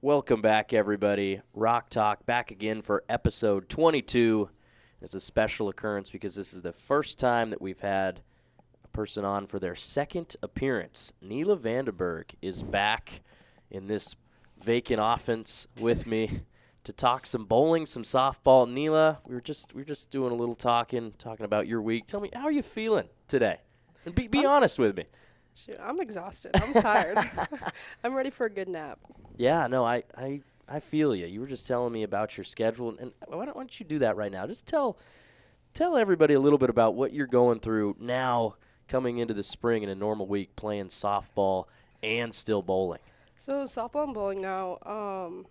Welcome back, everybody. Rock Talk back again for episode 22. It's a special occurrence because this is the first time that we've had a person on for their second appearance. Neelah Vandeberg is back in this vacant offense with me to talk some bowling, some softball. Neelah, we were just doing a little talking about your week. Tell me, how are you feeling today? And be honest with me. Shoot, I'm exhausted. I'm tired. I'm ready for a good nap. Yeah, no, I feel you. You were just telling me about your schedule, and why don't you do that right now? Just tell everybody a little bit about what you're going through now, coming into the spring in a normal week, playing softball and still bowling. So softball and bowling now.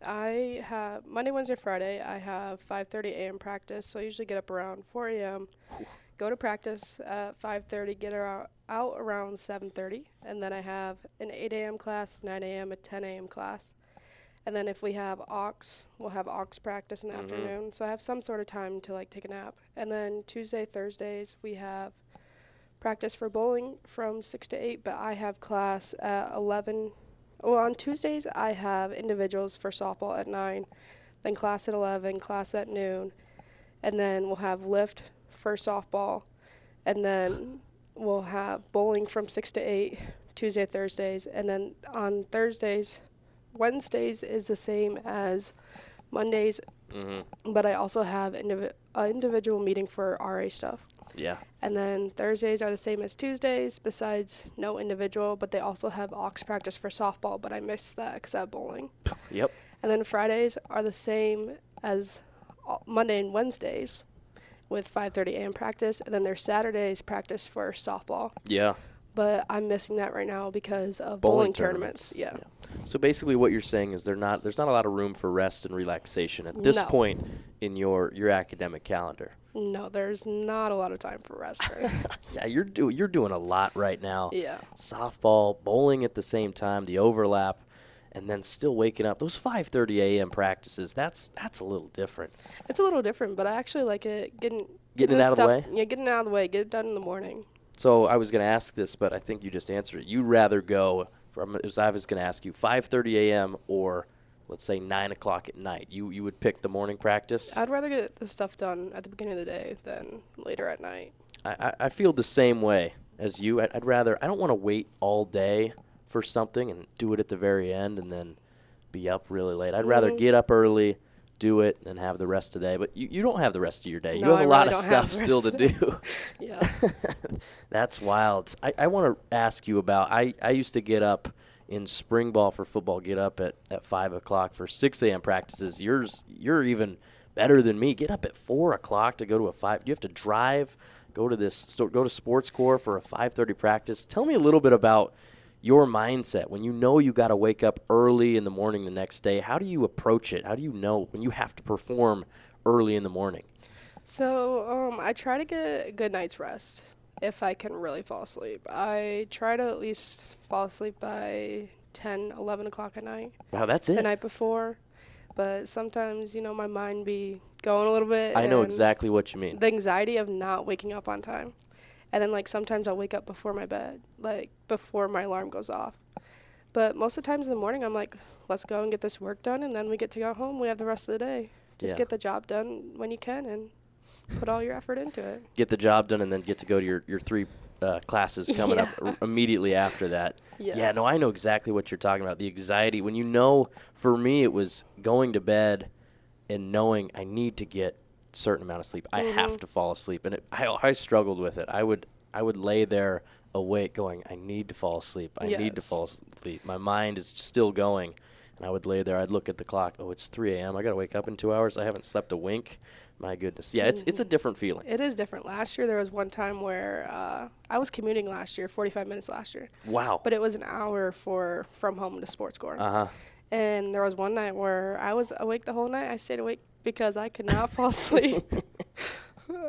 I have Monday, Wednesday, Friday. I have 5:30 a.m. practice, so I usually get up around 4 a.m. Go to practice at 5:30, get out around 7:30, and then I have an 8 a.m. class, 9 a.m., a 10 a.m. class. And then if we have we'll have practice in the afternoon. So I have some sort of time to take a nap. And then Tuesday, Thursdays, we have practice for bowling from 6 to 8, but I have class at 11. Well, on Tuesdays, I have individuals for softball at 9, then class at 11, class at noon, and then we'll have lift for softball, and then we'll have bowling from 6 to 8, Tuesday, Thursdays, and then on Wednesdays is the same as Mondays, but I also have an individual meeting for RA stuff. Yeah. And then Thursdays are the same as Tuesdays, besides no individual, but they also have practice for softball, but I missed that because I have bowling. Yep. And then Fridays are the same as Monday and Wednesdays with 5:30 a.m. practice, and then there's Saturdays practice for softball. Yeah. But I'm missing that right now because of bowling tournaments. Yeah. So basically what you're saying is there's not a lot of room for rest and relaxation at this point in your academic calendar. No, there's not a lot of time for rest. Right? Yeah, you're doing a lot right now. Yeah. Softball, bowling at the same time, the overlap, and then still waking up. Those 5:30 a.m. practices, that's a little different. It's a little different, but I actually like it getting it out of the way? Yeah, getting it out of the way, get it done in the morning. So I was going to ask this, but I think you just answered it. You'd rather go from, as I was going to ask you, 5:30 a.m. or let's say 9 o'clock at night. You would pick the morning practice? I'd rather get the stuff done at the beginning of the day than later at night. I feel the same way as you. I don't want to wait all day for something and do it at the very end and then be up really late. I'd rather get up early, do it, and have the rest of the day. But you don't have the rest of your day. No, you have a lot really of stuff still to do. Yeah. That's wild. I want to ask you about, I used to get up in spring ball for football, get up at 5 o'clock for 6 a.m. practices. You're even better than me. Get up at 4 o'clock to go to a 5. You have to drive, go to Sports Corps for a 5:30 practice. Tell me a little bit about your mindset when you know you got to wake up early in the morning the next day. How do you approach it? How do you know when you have to perform early in the morning? So I try to get a good night's rest if I can really fall asleep. I try to at least fall asleep by 10, 11 o'clock at night. Wow, that's it? The night before. But sometimes, my mind be going a little bit. I know exactly what you mean. The anxiety of not waking up on time. And then, sometimes I'll wake up before my bed, before my alarm goes off. But most of the times in the morning, I'm like, let's go and get this work done, and then we get to go home. We have the rest of the day. Just get the job done when you can and put all your effort into it. Get the job done and then get to go to your 3 classes coming up immediately after that. Yes. Yeah, no, I know exactly what you're talking about. The anxiety. When for me, it was going to bed and knowing I need to get certain amount of sleep. I have to fall asleep, and I struggled with it. I would lay there awake going, I need to fall asleep. I need to fall asleep. My mind is still going, and I would lay there. I'd look at the clock. Oh, it's 3 a.m. I got to wake up in 2 hours. I haven't slept a wink. My goodness. Yeah, it's a different feeling. It is different. Last year there was one time where I was commuting last year, 45 minutes last year. Wow. But it was an hour from home to Sports Corps. Uh-huh. And there was one night where I was awake the whole night. I stayed awake because I could not fall asleep.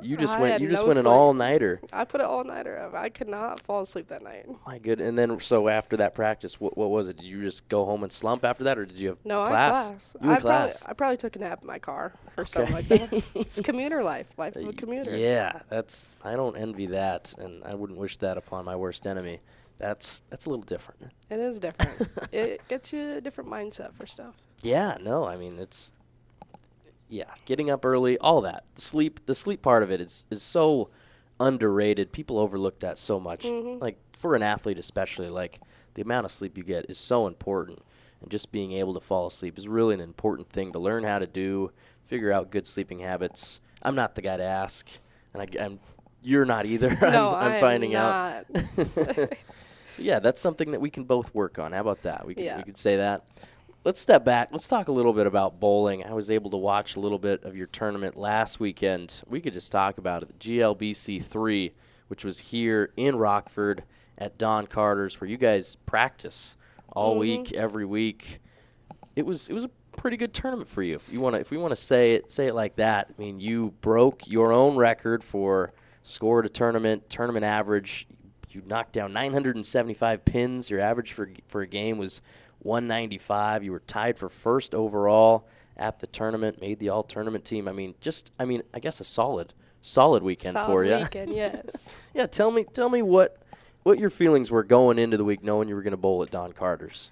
You just went an all-nighter. I put an all-nighter up. I could not fall asleep that night. My good. And then so after that practice, what was it? Did you just go home and slump after that, or did you have class? No, I had class. You had class. I probably took a nap in my car or something like that. It's commuter life of a commuter. Yeah, I don't envy that, and I wouldn't wish that upon my worst enemy. That's a little different. It is different. It gets you a different mindset for stuff. Yeah, no, I mean getting up early, all that. The sleep part of it is so underrated. People overlook that so much. Mm-hmm. Like for an athlete especially, like the amount of sleep you get is so important. And just being able to fall asleep is really an important thing to learn how to do, figure out good sleeping habits. I'm not the guy to ask, and you're not either. No, I'm finding out. Yeah, that's something that we can both work on. How about that? We could say that. Let's step back. Let's talk a little bit about bowling. I was able to watch a little bit of your tournament last weekend. We could just talk about it. The GLBC 3, which was here in Rockford at Don Carter's, where you guys practice all week, every week. It was a pretty good tournament for you. If we want to say it like that. I mean, you broke your own record for score to tournament average. You knocked down 975 pins. Your average for a game was 195. You were tied for first overall at the tournament, made the all-tournament team. I guess a solid weekend for you. Solid weekend, yes. Yeah, tell me what your feelings were going into the week knowing you were going to bowl at Don Carter's.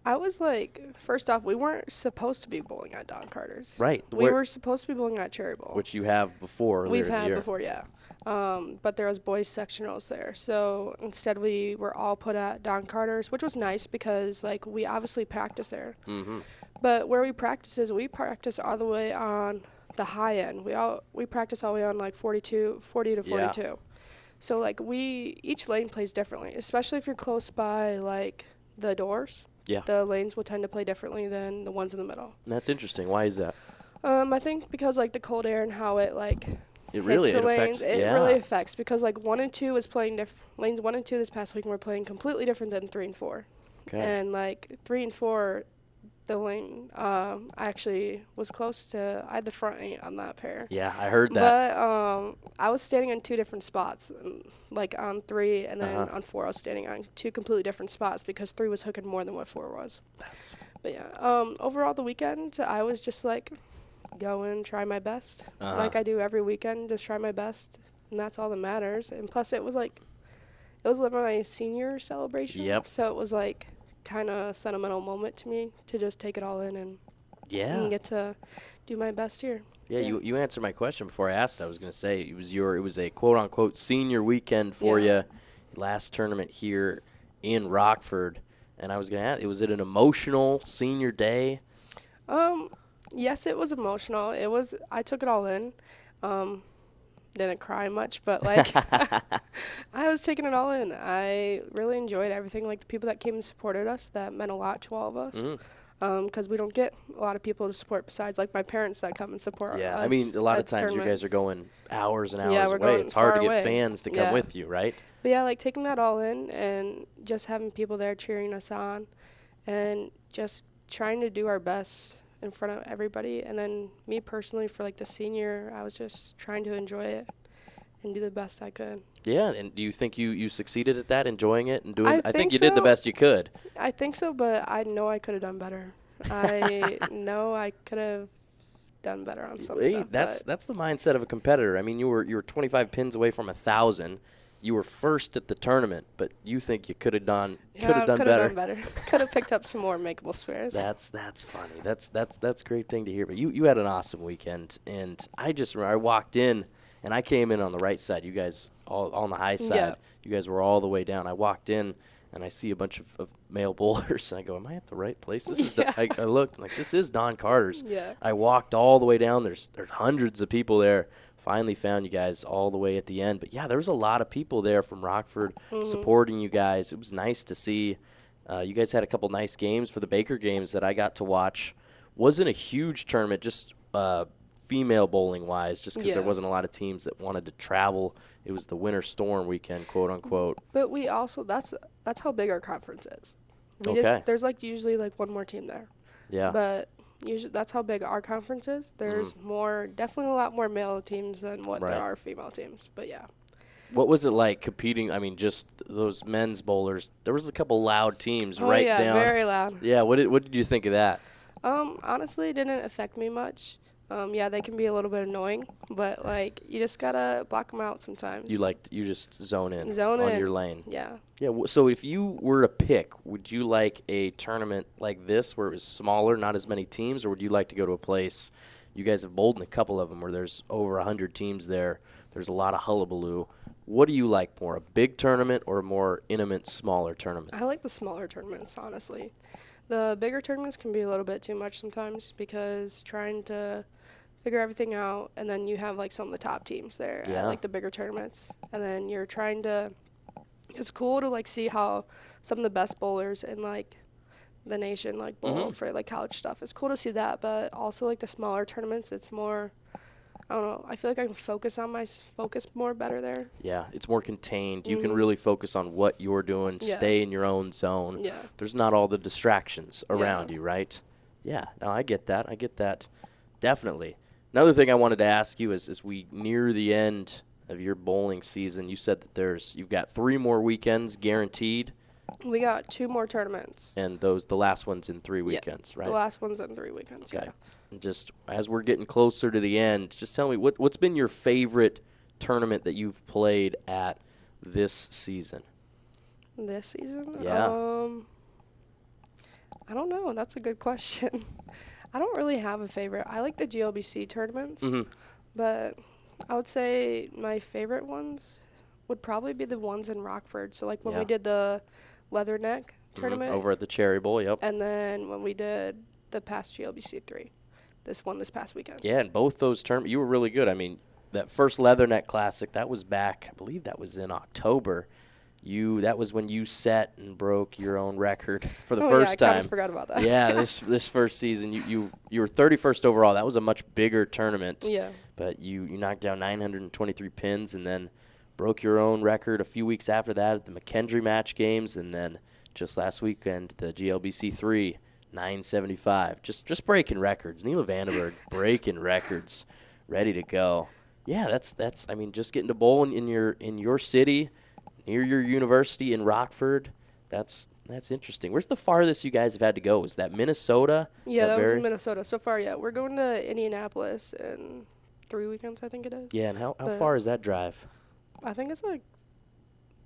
I was like, first off, we weren't supposed to be bowling at Don Carter's. Right. We were supposed to be bowling at Cherry Bowl. Which you have before. We've had before, yeah. But there was boys sectionals there. So instead we were all put at Don Carter's, which was nice because, like, we obviously practice there. Mm-hmm. But where we practice we practice all the way on the high end. We practice all the way on, like, 40 to 42. Yeah. So, like, each lane plays differently, especially if you're close by, like, the doors. Yeah. The lanes will tend to play differently than the ones in the middle. And that's interesting. Why is that? I think because, like, the cold air and how it, like, it really hits the lanes. Affects, it really affects because, like, 1 and 2 is playing lanes 1 and 2 this past week were playing completely different than 3 and 4. Okay. And, like, 3 and 4, the lane, I actually was close to, I had the front 8 on that pair. Yeah, I heard that. But I was standing in 2 different spots, like on 3 and then on 4 I was standing on 2 completely different spots because 3 was hooking more than what 4 was. But yeah, overall the weekend I was just like go and try my best like I do every weekend, just try my best, and that's all that matters. And plus it was like my senior celebration. Yep. So it was like kind of sentimental moment to me to just take it all in and get to do my best here. Yeah, you answered my question before I asked. I was going to say it was a quote unquote senior weekend for you, last tournament here in Rockford, and I was going to ask, was it an emotional senior day? Yes, it was emotional. I took it all in. Didn't cry much, but like I was taking it all in. I really enjoyed everything. Like the people that came and supported us, that meant a lot to all of us. Because we don't get a lot of people to support besides like my parents that come and support us. Yeah, I mean, a lot of times you guys are going hours and hours away. It's hard to get fans to come with you, right? But yeah, like taking that all in and just having people there cheering us on and just trying to do our best in front of everybody. And then me personally, for like the senior, I was just trying to enjoy it and do the best I could. Yeah, and do you think you succeeded at that, enjoying it and doing? I think you did the best you could. I think so, but I know I could have done better. I know I could have done better on some stuff. That's the mindset of a competitor. I mean, you were 25 pins away from 1,000. You were first at the tournament, but you think you could have done better. Could have picked up some more makeable squares. That's funny. That's a great thing to hear. But you had an awesome weekend, and I walked in. And I came in on the right side. You guys all on the high side. Yeah. You guys were all the way down. I walked in, and I see a bunch of male bowlers. And I go, am I at the right place? This is I looked like this is Don Carter's. Yeah. I walked all the way down. There's hundreds of people there. Finally found you guys all the way at the end. But, yeah, there was a lot of people there from Rockford supporting you guys. It was nice to see. You guys had a couple nice games for the Baker games that I got to watch. Wasn't a huge tournament, just female bowling wise, just because there wasn't a lot of teams that wanted to travel. It was the winter storm weekend, quote unquote. But we also that's how big our conference is. There's like usually like one more team there. Yeah. But usually that's how big our conference is. There's definitely a lot more male teams than what there are female teams. But yeah. What was it like competing? I mean, just those men's bowlers. There was a couple loud teams down. Very loud. Yeah. What did you think of that? Honestly, it didn't affect me much. Yeah, they can be a little bit annoying, but like you just gotta block them out sometimes. You just zone in Zone on in. your lane. Yeah. Yeah. So if you were to pick, would you like a tournament like this where it was smaller, not as many teams, or would you like to go to a place? You guys have bowled in a couple of them where there's over 100 teams there. There's a lot of hullabaloo. What do you like more, a big tournament or a more intimate, smaller tournament? I like the smaller tournaments, honestly. The bigger tournaments can be a little bit too much sometimes because trying to figure everything out, and then you have like some of the top teams there at like the bigger tournaments, and then you're trying to. It's cool to like see how some of the best bowlers in like the nation like bowl for like college stuff. It's cool to see that, but also like the smaller tournaments, it's more. I don't know. I feel like I can focus more better there. Yeah, it's more contained. You can really focus on what you're doing, stay in your own zone. Yeah. There's not all the distractions around you, right? Yeah, no, I get that. Definitely. Another thing I wanted to ask you is as we near the end of your bowling season, you said that you've got 3 more weekends guaranteed. We got 2 more tournaments. And the last one's in 3 weekends, right? The last one's in 3 weekends, okay. yeah. And just as we're getting closer to the end, just tell me what's been your favorite tournament that you've played at this season? This season? Yeah. I don't know. That's a good question. I don't really have a favorite. I like the GLBC tournaments, but I would say my favorite ones would probably be the ones in Rockford. So like when we did the Leatherneck tournament. Over at the Cherry Bowl, yep. And then when we did the past GLBC 3, this past weekend. Yeah, and both those tournaments, you were really good. I mean, that first Leatherneck Classic, that was back, I believe that was in October. That was when you set and broke your own record for the first time. I kind of forgot about that. Yeah, this first season, you were 31st overall. That was a much bigger tournament. Yeah. But you knocked down 923 pins and then broke your own record a few weeks after that at the McKendree Match Games, and then just last weekend, the GLBC 3, 975. Just breaking records. Neelah Vandeberg breaking records, ready to go. Yeah, that's. I mean, just getting to bowl in your city, near your university in Rockford. That's interesting. Where's the farthest you guys have had to go? Is that Minnesota? Yeah, that was in Minnesota. So far, yeah. We're going to Indianapolis in 3 weekends, I think it is. Yeah, and how far is that drive? I think it's like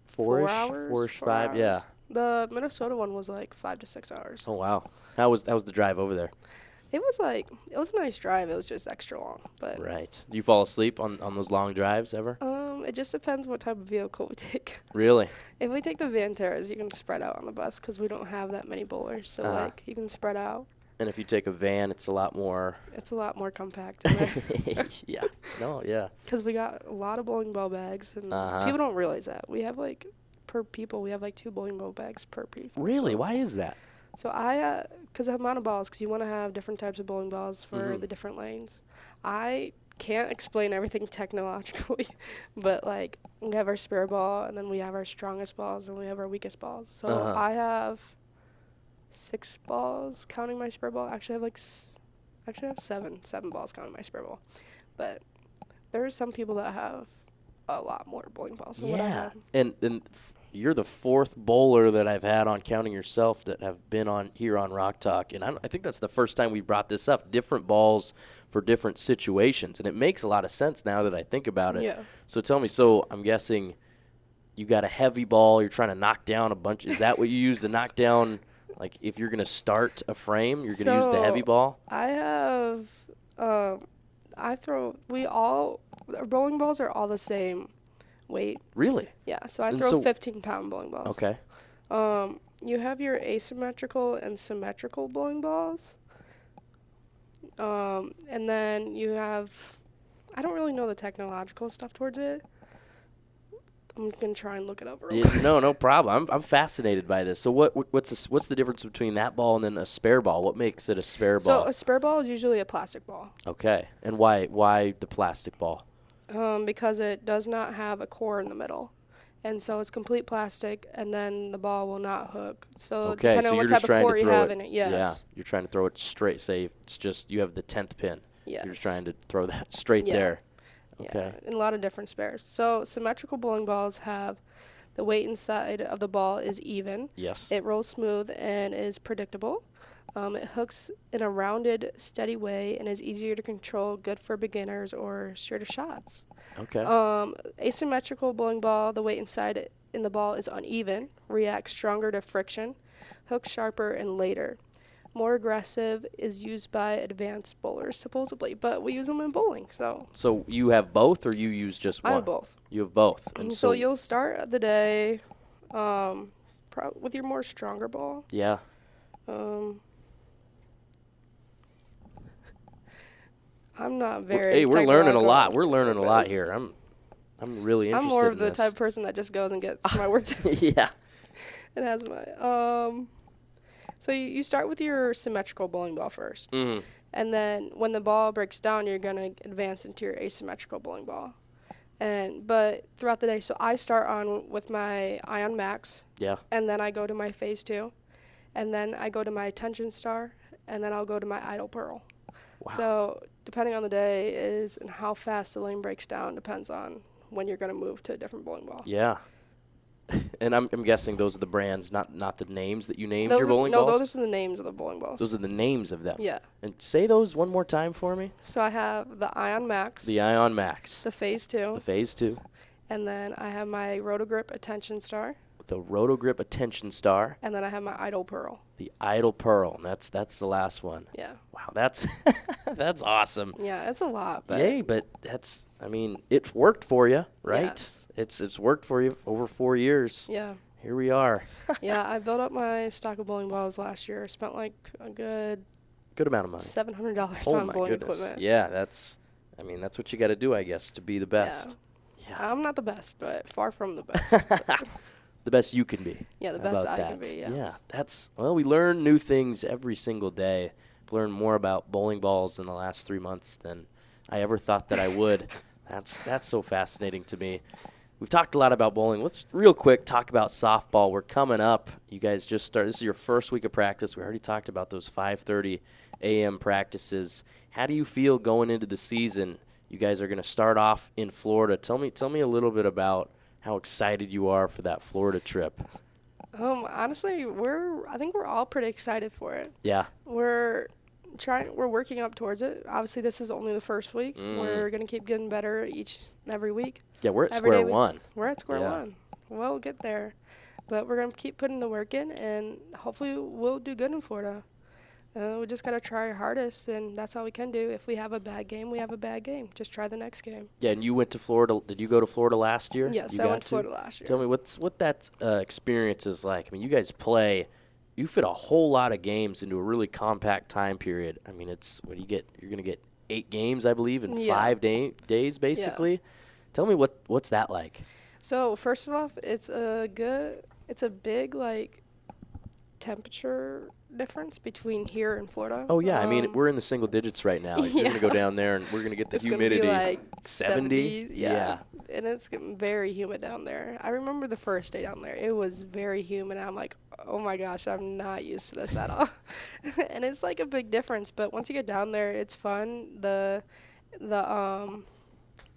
4 hours. 4 5, hours. Yeah. The Minnesota one was like 5 to 6 hours. Oh wow! How was the drive over there? It was a nice drive. It was just extra long, but right. Do you fall asleep on those long drives ever? It just depends what type of vehicle we take. Really? If we take the Vanteras, you can spread out on the bus because we don't have that many bowlers, so like you can spread out. And if you take a van, it's a lot more. It's a lot more compact. In there. Yeah. No. Yeah. Because we got a lot of bowling ball bags, and people don't realize that we have like. Per people, we have like 2 bowling ball bags per people. Really? So, why is that? So because of the amount of balls, because you want to have different types of bowling balls for the different lanes. I can't explain everything technologically, but like we have our spare ball, and then we have our strongest balls, and we have our weakest balls. So I have 6 balls counting my spare ball. Actually, I have 7 balls counting my spare ball. But there are some people that have a lot more bowling balls than what I have. And you're the 4th bowler that I've had on Counting Yourself that have been on here on Rock Talk, and I think that's the first time we brought this up. Different balls for different situations, and it makes a lot of sense now that I think about it. Yeah. So tell me, I'm guessing you got a heavy ball. You're trying to knock down a bunch. Is that what you use to knock down? Like if you're gonna start a frame, you're gonna use the heavy ball. I have. Our bowling balls are all the same weight. Really? Yeah, so I throw 15-pound bowling balls. Okay. You have your asymmetrical and symmetrical bowling balls. And then you have, I don't really know the technological stuff towards it. I'm going to try and look it up real quick. No problem. I'm fascinated by this. So what's the difference between that ball and then a spare ball? What makes it a spare ball? So a spare ball is usually a plastic ball. Okay. And why the plastic ball? Because it does not have a core in the middle. And so it's complete plastic, and then the ball will not hook. So depending on what type of core you have in it, yes. Yeah, you're trying to throw it straight. Say it's just you have the 10th pin. Yes. You're just trying to throw that straight there. Okay. Yeah, and a lot of different spares. So symmetrical bowling balls have the weight inside of the ball is even. Yes. It rolls smooth and is predictable. It hooks in a rounded, steady way and is easier to control, good for beginners or straighter shots. Okay. Asymmetrical bowling ball, the weight inside in the ball is uneven, reacts stronger to friction, hooks sharper and later. More aggressive is used by advanced bowlers, supposedly, but we use them in bowling, so. So you have both, or you use just one? I have both. You have both. And so you'll start the day with your more stronger ball. Yeah. I'm not very. Hey, we're learning a lot. technological We're learning a lot because here. I'm really interested. I'm more of in the this. type of person that just goes and gets my work done. Yeah. It has my. So you start with your symmetrical bowling ball first, and then when the ball breaks down, you're gonna advance into your asymmetrical bowling ball. But throughout the day, so I start on with my Ion Max. Yeah. And then I go to my Phase 2, and then I go to my Tension Star, and then I'll go to my Idle Pearl. Wow. So depending on the day and how fast the lane breaks down depends on when you're going to move to a different bowling ball. Yeah. And I'm guessing those are the brands, not the names that you named your bowling balls? No, those are the names of the bowling balls. Those are the names of them. Yeah. And say those one more time for me. So I have the Ion Max. The Ion Max. The Phase 2. The Phase 2. And then I have my Rotogrip Attention Star. The Rotogrip Attention Star. And then I have my Idle Pearl. The Idle Pearl. And that's the last one. Yeah. Wow, that's that's awesome. Yeah, it's a lot. But Yay, but it's worked for you, right? Yes. It's worked for you over 4 years. Yeah. Here we are. Yeah, I built up my stock of bowling balls last year. Spent like a good amount of money. $700 Oh on my bowling goodness. equipment. Yeah, that's what you got to do, I guess, to be the best. Yeah. I'm not the best, but far from the best. The best you can be. Yeah, the How best about I can that? be, yes. Yeah, we learn new things every single day. I've learned more about bowling balls in the last 3 months than I ever thought that I would. That's so fascinating to me. We've talked a lot about bowling. Let's real quick talk about softball. We're coming up. You guys just started. This is your first week of practice. We already talked about those 5:30 a.m. practices. How do you feel going into the season? You guys are going to start off in Florida. Tell me a little bit about how excited you are for that Florida trip. Honestly, I think we're all pretty excited for it. Yeah. We're working up towards it. Obviously, this is only the first week. We're going to keep getting better each and every week. Yeah, we're at square one. We're at square one. We'll get there. But we're going to keep putting the work in, and hopefully we'll do good in Florida. We just got to try our hardest, and that's all we can do. If we have a bad game, we have a bad game. Just try the next game. Yeah, and you went to Florida. Did you go to Florida last year? Yes, I went to Florida last year. Tell me what that experience is like. I mean, you guys you fit a whole lot of games into a really compact time period. I mean, you're going to get 8 games, I believe, in 5 days, basically. Yeah. Tell me what's that like? So, first of all, it's a big, temperature difference between here and Florida. Oh, yeah. I mean, we're in the single digits right now. You're going to go down there, and we're going to get the humidity. Gonna be 70? Yeah. And it's getting very humid down there. I remember the first day down there. It was very humid. I'm like, oh, my gosh, I'm not used to this at all. And it's like a big difference. But once you get down there, it's fun. The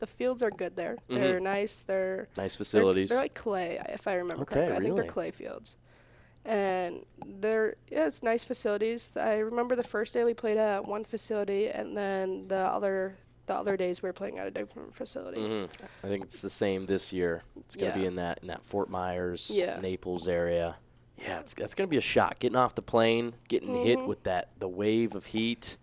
fields are good there. Mm-hmm. They're nice. They're nice facilities. They're like clay, if I remember correctly. I think they're clay fields. And it's nice facilities. I remember the first day we played at one facility, and then the other days we were playing at a different facility. Mm-hmm. I think it's the same this year. It's going to be in that Fort Myers, Naples area. Yeah, that's going to be a shock. Getting off the plane, getting hit with the wave of heat.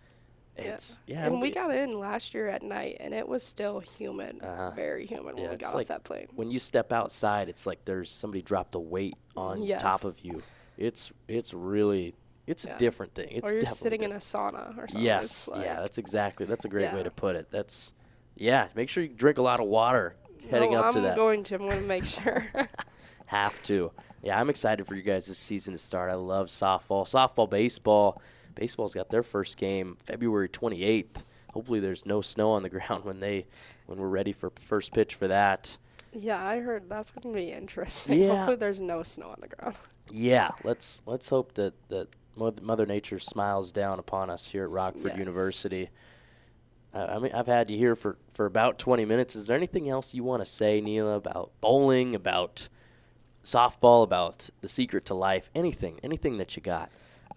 And we got in last year at night, and it was still humid, very humid when we got off that plane. When you step outside, it's like there's somebody dropped a weight on top of you. It's really a different thing. It's or you're sitting in a sauna or something. Yes, that's a great way to put it. Make sure you drink a lot of water heading up to that. I'm going to make sure. Have to. Yeah, I'm excited for you guys this season to start. I love softball, baseball. Baseball's got their first game February 28th. Hopefully there's no snow on the ground when we're ready for first pitch for that. Yeah, I heard that's going to be interesting. Yeah. Hopefully there's no snow on the ground. Yeah, let's hope that Mother Nature smiles down upon us here at Rockford University. I've had you here for about 20 minutes. Is there anything else you want to say, Neelah, about bowling, about softball, about the secret to life, anything that you got?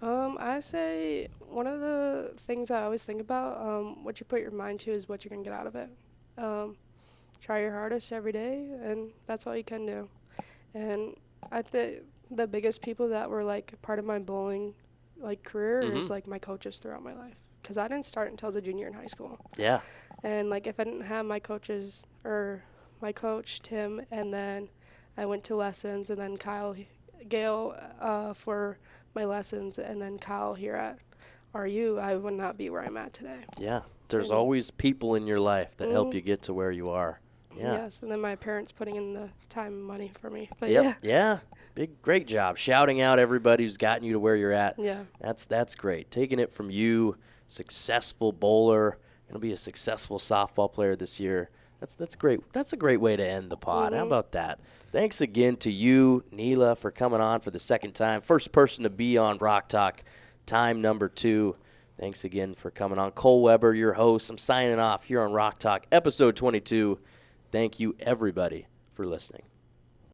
I say one of the things I always think about, what you put your mind to is what you're gonna get out of it. Try your hardest every day, and that's all you can do. And I think the biggest people that were like part of my bowling like career is like my coaches throughout my life, because I didn't start until I was a junior in high school. Yeah. And like if I didn't have my coaches or my coach Tim, and then I went to lessons, and then Gail for my lessons, and then Kyle here at RU, I would not be where I'm at today. Yeah. There's always people in your life that help you get to where you are. Yeah. Yes, and then my parents putting in the time and money for me. But Yeah. Great job. Shouting out everybody who's gotten you to where you're at. Yeah. That's great. Taking it from you, successful bowler, gonna be a successful softball player this year. That's great. That's a great way to end the pod. How about that? Thanks again to you, Neelah, for coming on for the second time. First person to be on Rock Talk, time number 2. Thanks again for coming on. Cole Weber, your host. I'm signing off here on Rock Talk, episode 22. Thank you, everybody, for listening.